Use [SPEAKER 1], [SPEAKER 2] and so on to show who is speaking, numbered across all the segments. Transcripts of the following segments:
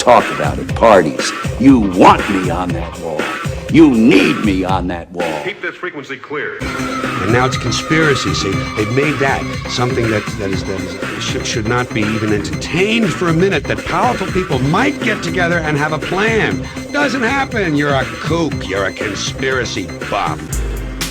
[SPEAKER 1] talk about at parties. You want me on that wall. You need me on that wall.
[SPEAKER 2] Keep this frequency clear.
[SPEAKER 3] And now it's conspiracy. See, they've made that something that should not be even entertained for a minute, that powerful people might get together and have a plan. Doesn't happen. You're a kook. You're a conspiracy buff.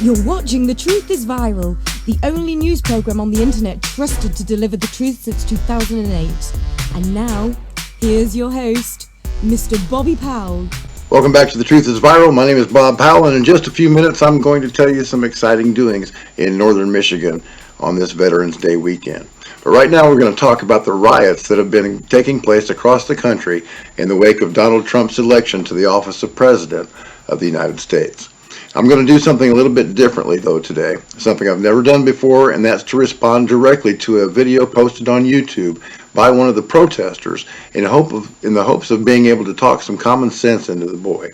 [SPEAKER 4] You're watching The Truth is Viral, the only news program on the internet trusted to deliver the truth since 2008. And now, here's your host, Mr. Bobby Powell.
[SPEAKER 5] Welcome back to The Truth is Viral. My name is Bob Powell, and in just a few minutes I'm going to tell you some exciting doings in northern Michigan on this Veterans Day weekend. But right now we're going to talk about the riots that have been taking place across the country in the wake of Donald Trump's election to the office of President of the United States. I'm going to do something a little bit differently though today, something I've never done before, and that's to respond directly to a video posted on YouTube by one of the protesters in the hopes of being able to talk some common sense into the boy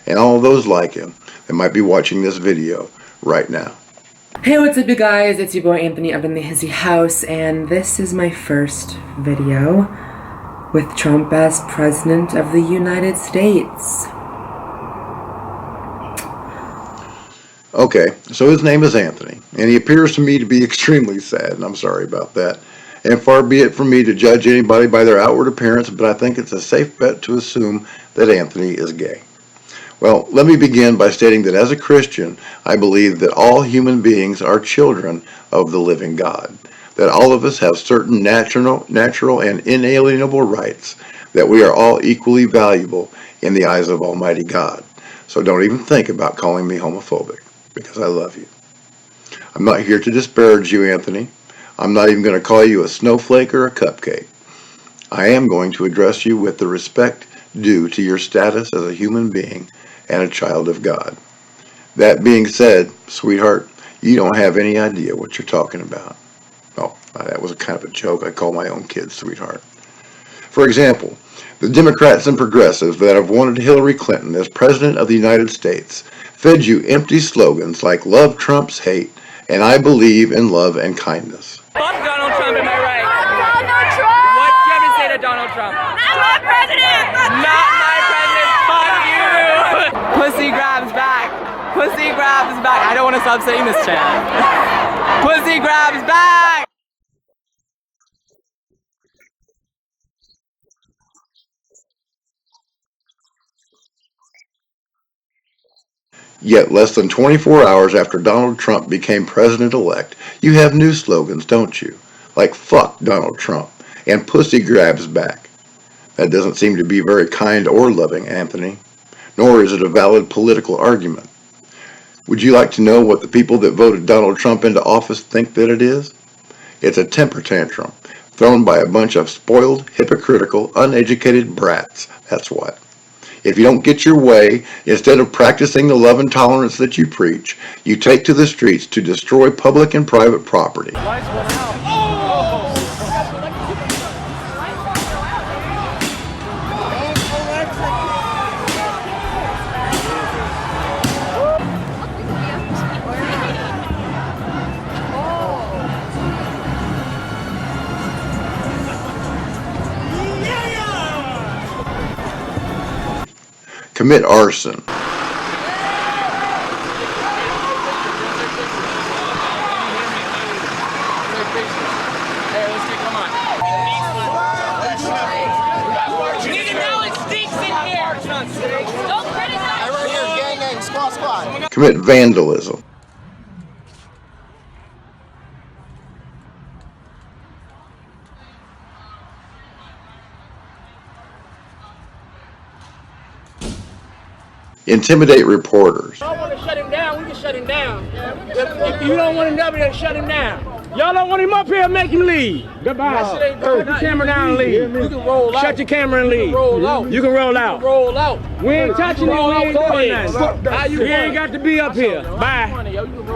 [SPEAKER 5] and all of those like him that might be watching this video right now.
[SPEAKER 6] Hey, what's up you guys? It's your boy Anthony up in the Hizzy house, and this is my first video with Trump as President of the United States.
[SPEAKER 5] Okay, so his name is Anthony, and he appears to me to be extremely sad, and I'm sorry about that. And far be it from me to judge anybody by their outward appearance, but I think it's a safe bet to assume that Anthony is gay. Well, let me begin by stating that as a Christian, I believe that all human beings are children of the living God, that all of us have certain natural and inalienable rights, that we are all equally valuable in the eyes of Almighty God. So don't even think about calling me homophobic, because I love you. I'm not here to disparage you, Anthony. I'm not even going to call you a snowflake or a cupcake. I am going to address you with the respect due to your status as a human being and a child of God. That being said, sweetheart, you don't have any idea what you're talking about. Oh, that was kind of a joke. I call my own kids sweetheart. For example, the Democrats and progressives that have wanted Hillary Clinton as President of the United States fed you empty slogans like love trumps hate and I believe in love and kindness.
[SPEAKER 7] Fuck Donald Trump, am I right? Donald Trump! What do you have to say to Donald Trump? Not my president! Not my president, fuck you! Pussy grabs back! Pussy grabs back! I don't want to stop saying this, chant. Pussy grabs back!
[SPEAKER 5] Yet less than 24 hours after Donald Trump became president-elect, you have new slogans, don't you? Like fuck Donald Trump and pussy grabs back. That doesn't seem to be very kind or loving, Anthony, nor is it a valid political argument. Would you like to know what the people that voted Donald Trump into office think that it is? It's a temper tantrum thrown by a bunch of spoiled, hypocritical, uneducated brats. That's what. If you don't get your way, instead of practicing the love and tolerance that you preach, you take to the streets to destroy public and private property. Commit arson. Commit vandalism. Intimidate reporters.
[SPEAKER 8] Y'all want to shut him down, we can shut him down. If you don't want him up here, shut him down. Y'all don't want him up here, make him leave. Goodbye. Shut your camera down and leave. You can roll out. Shut your camera and leave. You can roll out. You can roll out. Roll out. We ain't touching you, we ain't doing nothing. You ain't got to be up here. Bye.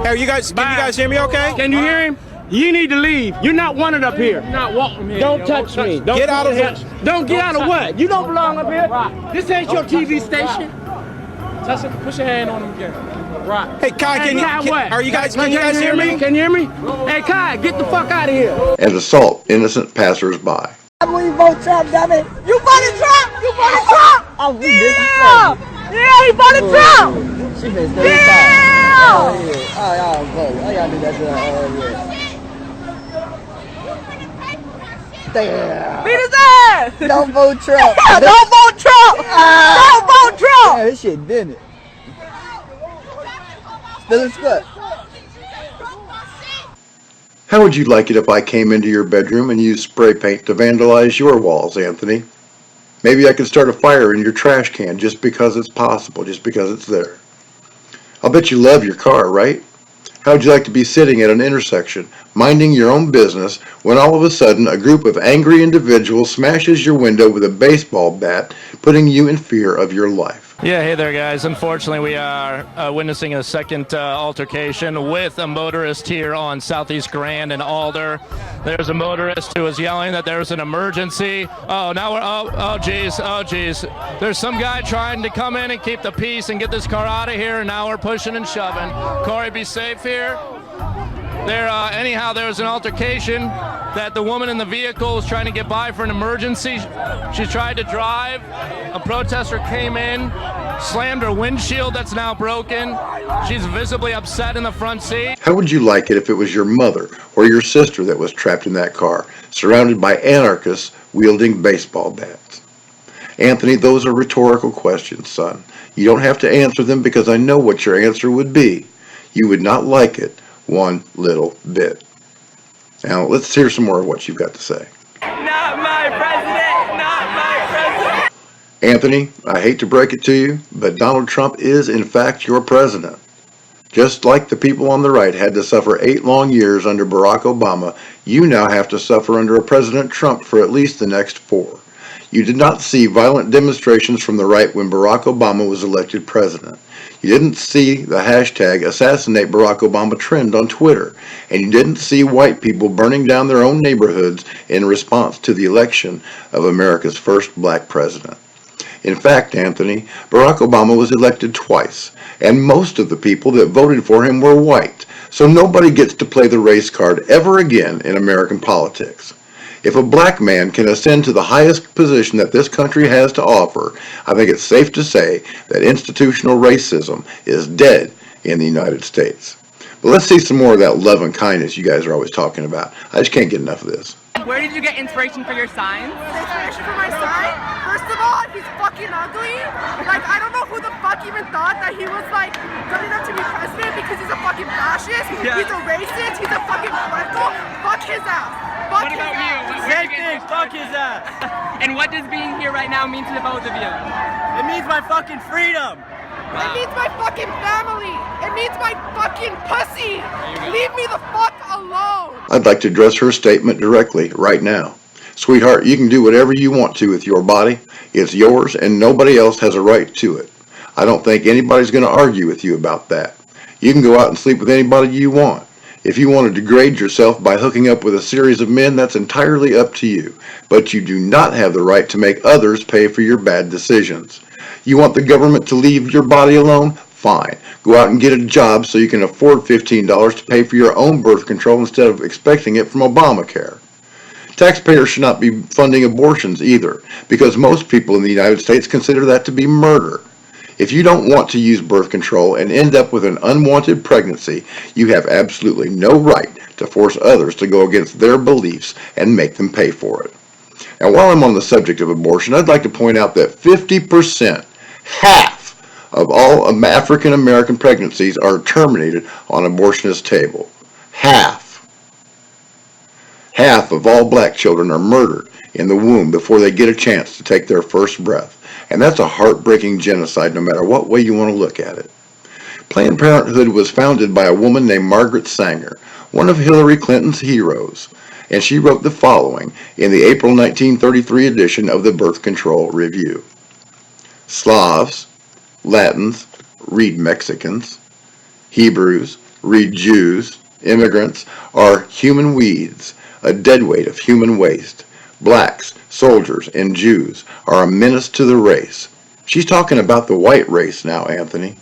[SPEAKER 9] Hey, you guys, can you guys hear me okay?
[SPEAKER 8] Can you hear him? You need to leave. You're not wanted up here. You're not welcome here. Don't touch me. Don't
[SPEAKER 9] get out of here.
[SPEAKER 8] Don't get out of what? You don't belong up here. This ain't your TV station. Push your hand on him again. Right.
[SPEAKER 9] Hey, Kai, can you guys hear me?
[SPEAKER 8] Can you hear me? Hey, Kai, get the fuck out of here.
[SPEAKER 5] And assault innocent passersby.
[SPEAKER 10] I believe vote Trump, damn it. You voted Trump! You
[SPEAKER 2] voted Trump! Oh, yeah, he voted Trump! She missed every time. Oh, yeah. Oh, y'all vote. Oh, y'all do that to her. Damn. Beat his ass! Don't vote Trump. Don't vote Trump! Don't vote Trump! Yeah, this shit didn't it. Spill his foot.
[SPEAKER 5] How would you like it if I came into your bedroom and used spray paint to vandalize your walls, Anthony? Maybe I could start a fire in your trash can just because it's possible, just because it's there. I'll bet you love your car, right? How would you like to be sitting at an intersection, minding your own business, when all of a sudden a group of angry individuals smashes your window with a baseball bat, putting you in fear of your life?
[SPEAKER 10] Yeah, hey there, guys. Unfortunately, we are witnessing a second altercation with a motorist here on Southeast Grand and Alder. There's a motorist who was yelling that there's an emergency. Oh, now we're, oh, geez. There's some guy trying to come in and keep the peace and get this car out of here, and now we're pushing and shoving. Corey, be safe here. Anyhow, there was an altercation that the woman in the vehicle was trying to get by for an emergency. She tried to drive. A protester came in, slammed her windshield that's now broken. She's visibly upset in the front seat.
[SPEAKER 5] How would you like it if it was your mother or your sister that was trapped in that car, surrounded by anarchists wielding baseball bats? Anthony, those are rhetorical questions, son. You don't have to answer them because I know what your answer would be. You would not like it one little bit. Now, let's hear some more of what you've got to say.
[SPEAKER 7] Not my president! Not my president!
[SPEAKER 5] Anthony, I hate to break it to you, but Donald Trump is in fact your president. Just like the people on the right had to suffer 8 long years under Barack Obama, you now have to suffer under a President Trump for at least the next 4. You did not see violent demonstrations from the right when Barack Obama was elected president. You didn't see the hashtag assassinate Barack Obama trend on Twitter, and you didn't see white people burning down their own neighborhoods in response to the election of America's first black president. In fact, Anthony, Barack Obama was elected twice, and most of the people that voted for him were white, so nobody gets to play the race card ever again in American politics. If a black man can ascend to the highest position that this country has to offer, I think it's safe to say that institutional racism is dead in the United States. But let's see some more of that love and kindness you guys are always talking about. I just can't get enough of this.
[SPEAKER 7] Where did you get inspiration for your signs?
[SPEAKER 2] Inspiration for my sign? First of all, he's fucking ugly. Like, I don't know who the fuck even thought that he was, like, good enough to be president because he's a fucking fascist. Yeah. He's a racist. He's a fucking political. Fuck his ass.
[SPEAKER 7] What about you?
[SPEAKER 2] Same thing. Fuck his ass.
[SPEAKER 7] And what does being here right now mean to the both of you?
[SPEAKER 2] It means my fucking freedom. Wow. It means my fucking family. It means my fucking pussy. Leave me the fuck alone.
[SPEAKER 5] I'd like to address her statement directly right now. Sweetheart, you can do whatever you want to with your body. It's yours and nobody else has a right to it. I don't think anybody's going to argue with you about that. You can go out and sleep with anybody you want. If you want to degrade yourself by hooking up with a series of men, that's entirely up to you. But you do not have the right to make others pay for your bad decisions. You want the government to leave your body alone? Fine. Go out and get a job so you can afford $15 to pay for your own birth control instead of expecting it from Obamacare. Taxpayers should not be funding abortions either, because most people in the United States consider that to be murder. If you don't want to use birth control and end up with an unwanted pregnancy, you have absolutely no right to force others to go against their beliefs and make them pay for it. And while I'm on the subject of abortion, I'd like to point out that 50%, half of all African American pregnancies are terminated on abortionist table. Half of all black children are murdered in the womb before they get a chance to take their first breath. And that's a heartbreaking genocide no matter what way you want to look at it. Planned Parenthood was founded by a woman named Margaret Sanger, one of Hillary Clinton's heroes, and she wrote the following in the April 1933 edition of the Birth Control Review. Slavs, Latins, read Mexicans, Hebrews, read Jews, immigrants are human weeds, a deadweight of human waste. Blacks, soldiers, and Jews are a menace to the race. She's talking about the white race now, Anthony.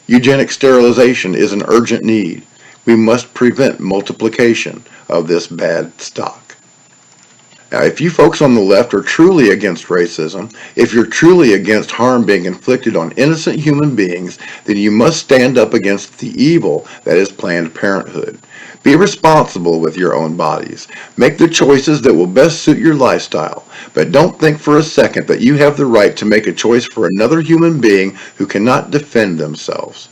[SPEAKER 5] Eugenic sterilization is an urgent need. We must prevent multiplication of this bad stock. Now, if you folks on the left are truly against racism, if you're truly against harm being inflicted on innocent human beings, then you must stand up against the evil that is Planned Parenthood. Be responsible with your own bodies. Make the choices that will best suit your lifestyle. But don't think for a second that you have the right to make a choice for another human being who cannot defend themselves.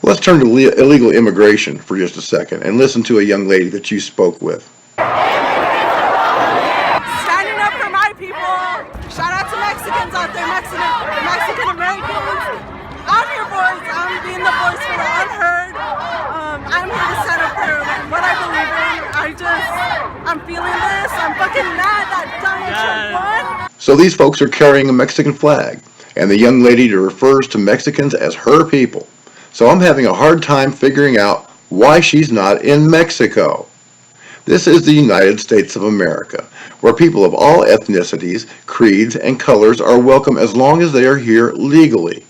[SPEAKER 5] Let's turn to illegal immigration for just a second and listen to a young lady that you spoke with.
[SPEAKER 2] Standing up for my people. Shout out to Mexicans out there, Mexican Americans. I'm your voice. I'm being the voice for the unheard. I'm here to stand up for what I believe in. I'm feeling this. I'm fucking mad that Donald Trump won.
[SPEAKER 5] So these folks are carrying a Mexican flag, and the young lady refers to Mexicans as her people. So I'm having a hard time figuring out why she's not in Mexico. This is the United States of America, where people of all ethnicities, creeds, and colors are welcome as long as they are here legally.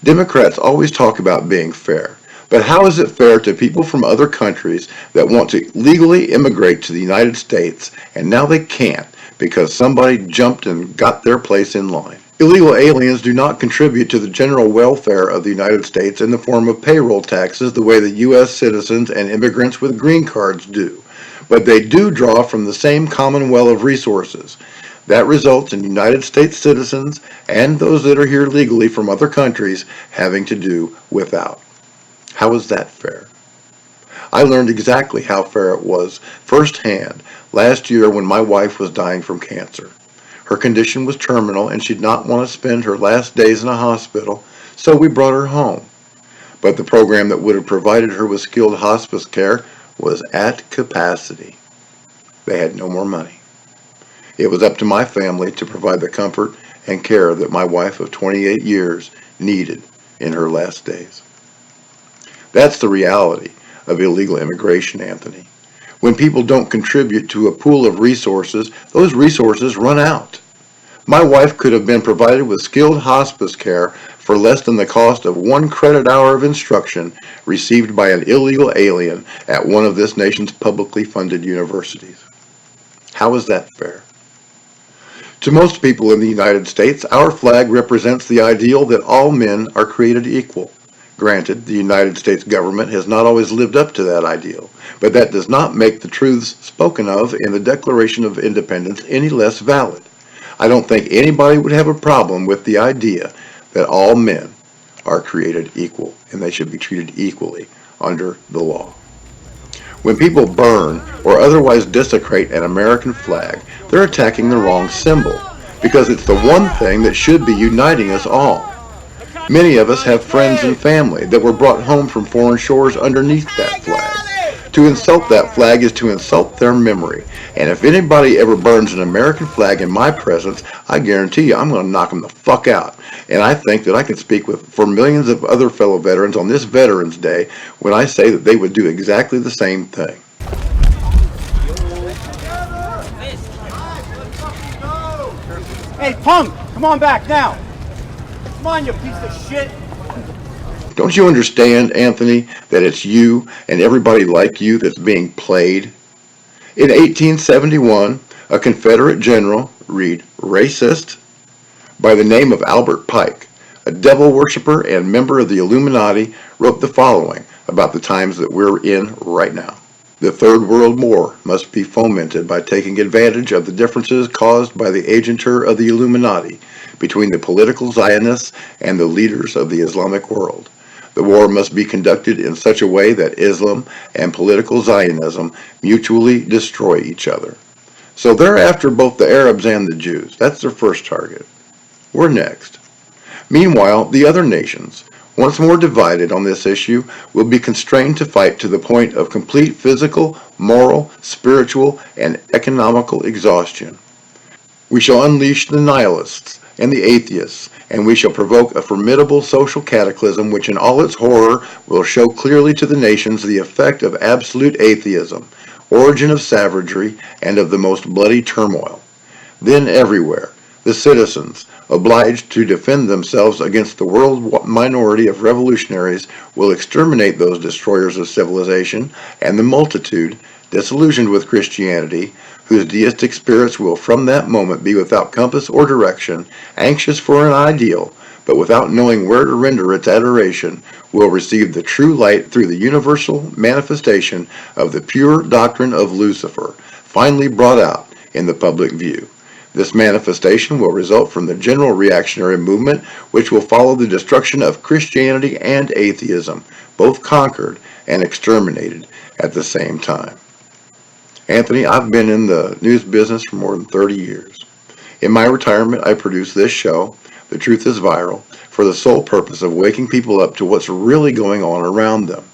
[SPEAKER 5] Democrats always talk about being fair, but how is it fair to people from other countries that want to legally immigrate to the United States and now they can't because somebody jumped and got their place in line? Illegal aliens do not contribute to the general welfare of the United States in the form of payroll taxes the way that U.S. citizens and immigrants with green cards do, but they do draw from the same common well of resources. That results in United States citizens and those that are here legally from other countries having to do without. How is that fair? I learned exactly how fair it was firsthand last year when my wife was dying from cancer. Her condition was terminal and she'd not want to spend her last days in a hospital, so we brought her home. But the program that would have provided her with skilled hospice care was at capacity. They had no more money. It was up to my family to provide the comfort and care that my wife of 28 years needed in her last days. That's the reality of illegal immigration, Anthony. When people don't contribute to a pool of resources, those resources run out. My wife could have been provided with skilled hospice care for less than the cost of 1 credit hour of instruction received by an illegal alien at one of this nation's publicly funded universities. How is that fair? To most people in the United States, our flag represents the ideal that all men are created equal. Granted, the United States government has not always lived up to that ideal, but that does not make the truths spoken of in the Declaration of Independence any less valid. I don't think anybody would have a problem with the idea that all men are created equal and they should be treated equally under the law. When people burn or otherwise desecrate an American flag, they're attacking the wrong symbol because it's the one thing that should be uniting us all. Many of us have friends and family that were brought home from foreign shores underneath that flag. To insult that flag is to insult their memory. And if anybody ever burns an American flag in my presence, I guarantee you I'm going to knock them the fuck out. And I think that I can speak for millions of other fellow veterans on this Veterans Day when I say that they would do exactly the same thing.
[SPEAKER 11] Hey, punk! Come on back now! Come on, you piece of shit!
[SPEAKER 5] Don't you understand, Anthony, that it's you and everybody like you that's being played? In 1871, a Confederate general, read racist, by the name of Albert Pike, a devil worshiper and member of the Illuminati, wrote the following about the times that we're in right now. The Third World War must be fomented by taking advantage of the differences caused by the agentur of the Illuminati between the political Zionists and the leaders of the Islamic world. The war must be conducted in such a way that Islam and political Zionism mutually destroy each other. So they're after both the Arabs and the Jews. That's their first target. We're next. Meanwhile, the other nations, once more divided on this issue, will be constrained to fight to the point of complete physical, moral, spiritual, and economical exhaustion. We shall unleash the nihilists and the atheists, and we shall provoke a formidable social cataclysm which in all its horror will show clearly to the nations the effect of absolute atheism, origin of savagery, and of the most bloody turmoil. Then everywhere, the citizens, obliged to defend themselves against the world minority of revolutionaries, will exterminate those destroyers of civilization, and the multitude, disillusioned with Christianity, whose deistic spirits will from that moment be without compass or direction, anxious for an ideal, but without knowing where to render its adoration, will receive the true light through the universal manifestation of the pure doctrine of Lucifer, finally brought out in the public view. This manifestation will result from the general reactionary movement, which will follow the destruction of Christianity and atheism, both conquered and exterminated at the same time. Anthony, I've been in the news business for more than 30 years. In my retirement, I produce this show, The Truth is Viral, for the sole purpose of waking people up to what's really going on around them.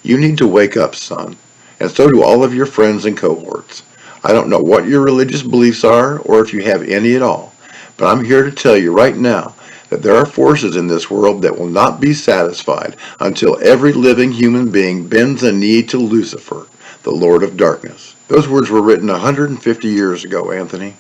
[SPEAKER 5] You need to wake up, son, and so do all of your friends and cohorts. I don't know what your religious beliefs are or if you have any at all, but I'm here to tell you right now that there are forces in this world that will not be satisfied until every living human being bends a knee to Lucifer, the Lord of Darkness. Those words were written 150 years ago, Anthony.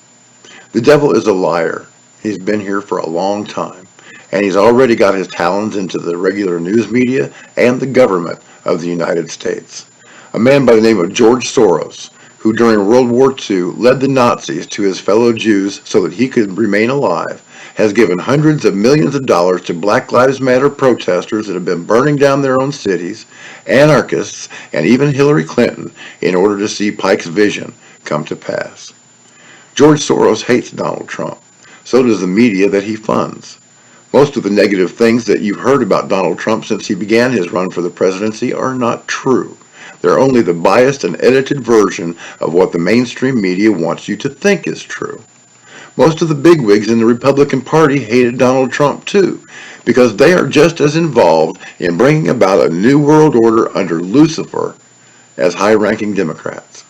[SPEAKER 5] The devil is a liar. He's been here for a long time, and he's already got his talons into the regular news media and the government of the United States. A man by the name of George Soros, who during World War II led the Nazis to his fellow Jews so that he could remain alive, has given hundreds of millions of dollars to Black Lives Matter protesters that have been burning down their own cities, anarchists, and even Hillary Clinton in order to see Pike's vision come to pass. George Soros hates Donald Trump. So does the media that he funds. Most of the negative things that you've heard about Donald Trump since he began his run for the presidency are not true. They're only the biased and edited version of what the mainstream media wants you to think is true. Most of the bigwigs in the Republican Party hated Donald Trump too, because they are just as involved in bringing about a new world order under Lucifer as high-ranking Democrats.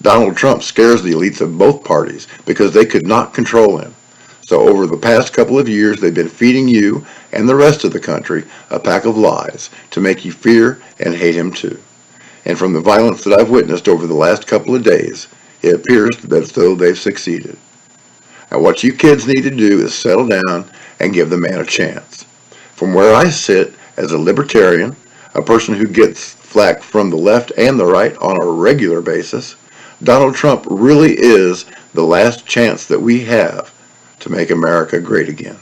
[SPEAKER 5] Donald Trump scares the elites of both parties because they could not control him. So over the past couple of years, they've been feeding you and the rest of the country a pack of lies to make you fear and hate him too. And from the violence that I've witnessed over the last couple of days, it appears that as though they've succeeded. Now what you kids need to do is settle down and give the man a chance. From where I sit as a libertarian, a person who gets flack from the left and the right on a regular basis, Donald Trump really is the last chance that we have to make America great again.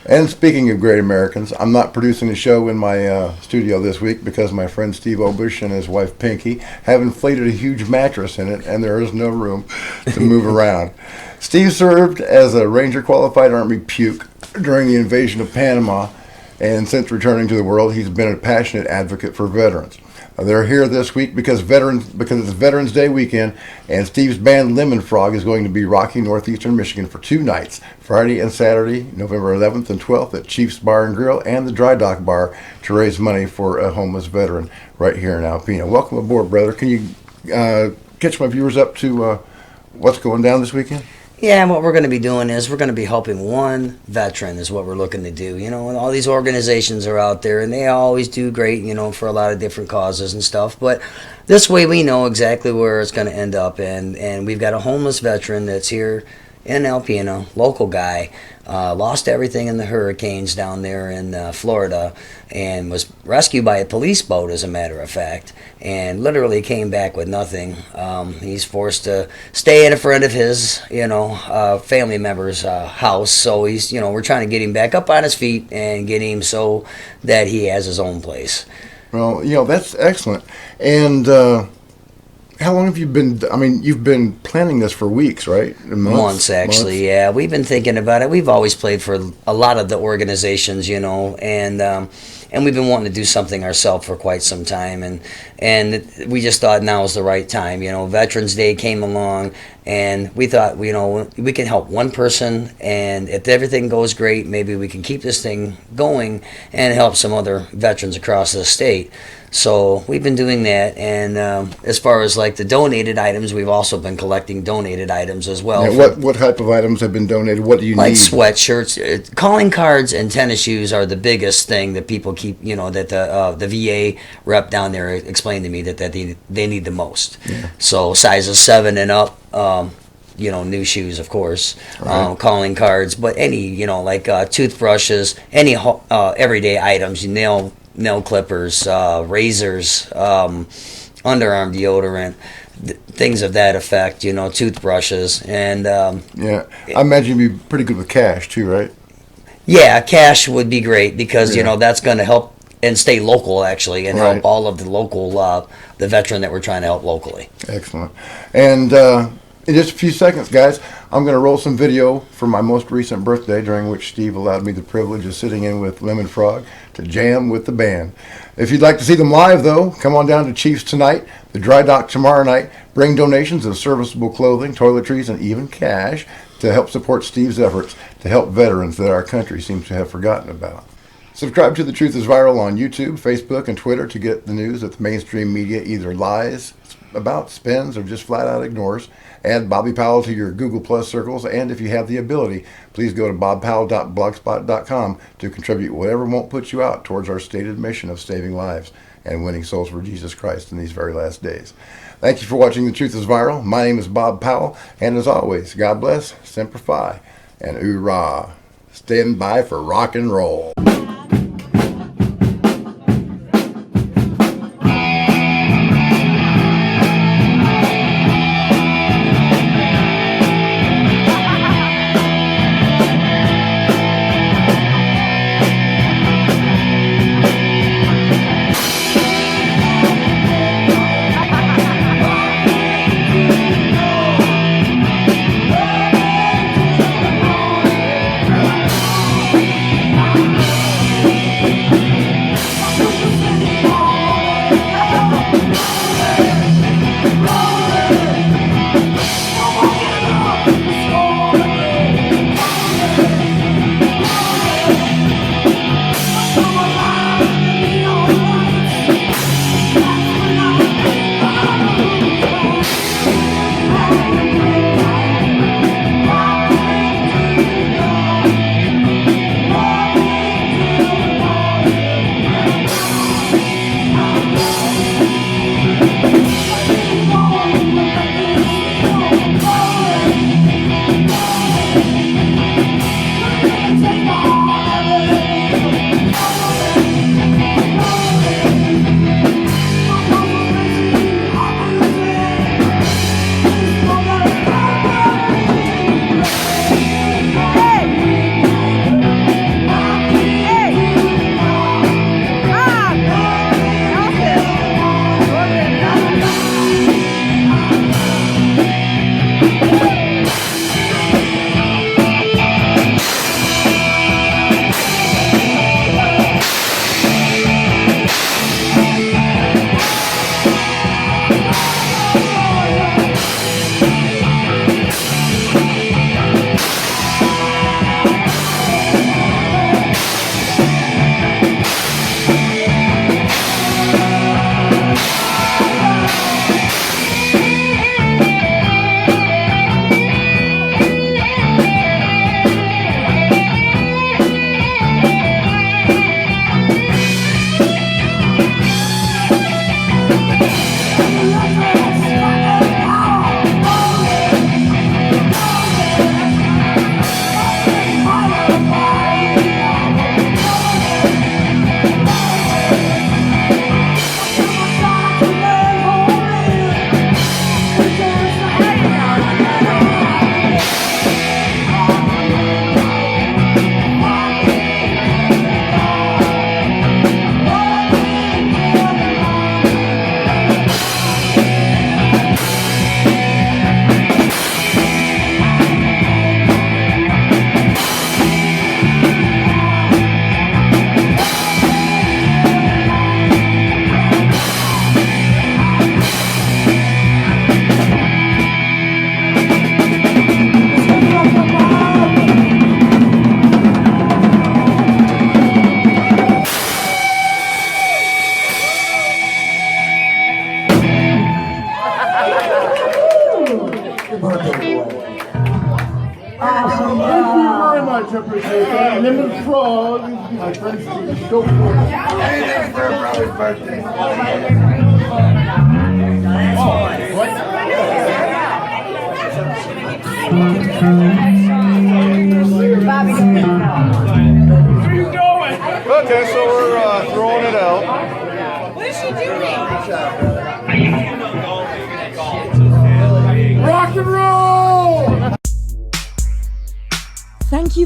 [SPEAKER 12] And speaking of great Americans, I'm not producing a show in my studio this week because my friend Steve Obush and his wife Pinky have inflated a huge mattress in it and there is no room to move around. Steve served as a Ranger Qualified Army puke during the invasion of Panama, and since returning to the world, he's been a passionate advocate for veterans. They're here this week because it's Veterans Day weekend, and Steve's band Lemon Frog is going to be rocking northeastern Michigan for 2 nights, Friday and Saturday, November 11th and 12th at Chief's Bar and Grill and the Dry Dock Bar to raise money for a homeless veteran right here in Alpena. Welcome aboard, brother. Can you catch my viewers up to what's going down this weekend?
[SPEAKER 13] Yeah, and what we're going to be doing is we're going to be helping one veteran is what we're looking to do. You know, and all these organizations are out there, and they always do great, you know, for a lot of different causes and stuff. But this way we know exactly where it's going to end up. And we've got a homeless veteran that's here in Alpena, local guy, lost everything in the hurricanes down there in Florida, and was rescued by a police boat, as a matter of fact, and literally came back with nothing. He's forced to stay in a friend of his, family member's house. So he's, we're trying to get him back up on his feet and get him so that he has his own place.
[SPEAKER 12] Well, that's excellent. And how long have you been, you've been planning this for weeks, right?
[SPEAKER 13] Months, actually, yeah. We've been thinking about it. We've always played for a lot of the organizations, and we've been wanting to do something ourselves for quite some time, and we just thought now is the right time. Veterans Day came along, and we thought, we can help one person, and if everything goes great, maybe we can keep this thing going and help some other veterans across the state. So we've been doing that, and as far as like the donated items, we've also been collecting donated items as well.
[SPEAKER 12] Yeah, what type of items have been donated? What do you
[SPEAKER 13] like
[SPEAKER 12] need?
[SPEAKER 13] Like sweatshirts, calling cards, and tennis shoes are the biggest thing that people keep. That the VA rep down there explained to me that they need the most. Yeah. So sizes 7 and up. New shoes, of course, right. Calling cards, but any, like toothbrushes, any everyday items, nail clippers, razors, underarm deodorant, things of that effect, you know, toothbrushes. And
[SPEAKER 12] yeah, I imagine you'd be pretty good with cash too, right?
[SPEAKER 13] Yeah, cash would be great because, you know, that's going to help and stay local, actually, and help all of the local, the veteran that we're trying to help locally.
[SPEAKER 12] Excellent. And in just a few seconds, guys, I'm going to roll some video from my most recent birthday, during which Steve allowed me the privilege of sitting in with Lemon Frog to jam with the band. If you'd like to see them live, though, come on down to Chiefs tonight, the Dry Dock tomorrow night. Bring donations of serviceable clothing, toiletries, and even cash to help support Steve's efforts to help veterans that our country seems to have forgotten about. Subscribe to The Truth is Viral on YouTube, Facebook, and Twitter to get the news that the mainstream media either lies about, spins, or just flat out ignores. Add Bobby Powell to your Google Plus circles, and if you have the ability, please go to bobpowell.blogspot.com to contribute whatever won't put you out towards our stated mission of saving lives and winning souls for Jesus Christ in these very last days. Thank you for watching The Truth is Viral. My name is Bob Powell, and as always, God bless, Semper Fi, and hoorah. Stand by for rock and roll.
[SPEAKER 14] much appreciate that. Lemon Frog, my friend Steve, go for it. Anything for a brother's birthday. Okay, so we're throwing it out.
[SPEAKER 2] What is she doing?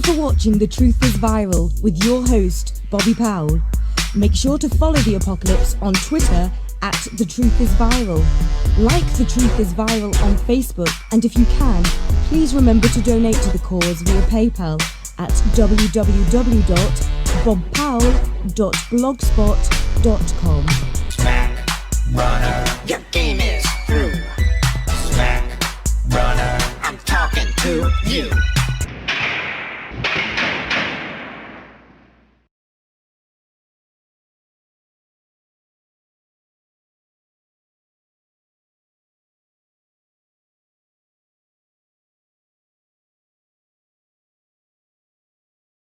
[SPEAKER 4] you for watching The Truth is Viral with your host, Bobby Powell. Make sure to follow The Apocalypse on Twitter at The Truth is Viral. Like The Truth is Viral on Facebook, and if you can, please remember to donate to the cause via PayPal at www.bobpowell.blogspot.com.
[SPEAKER 15] Back runner, your game is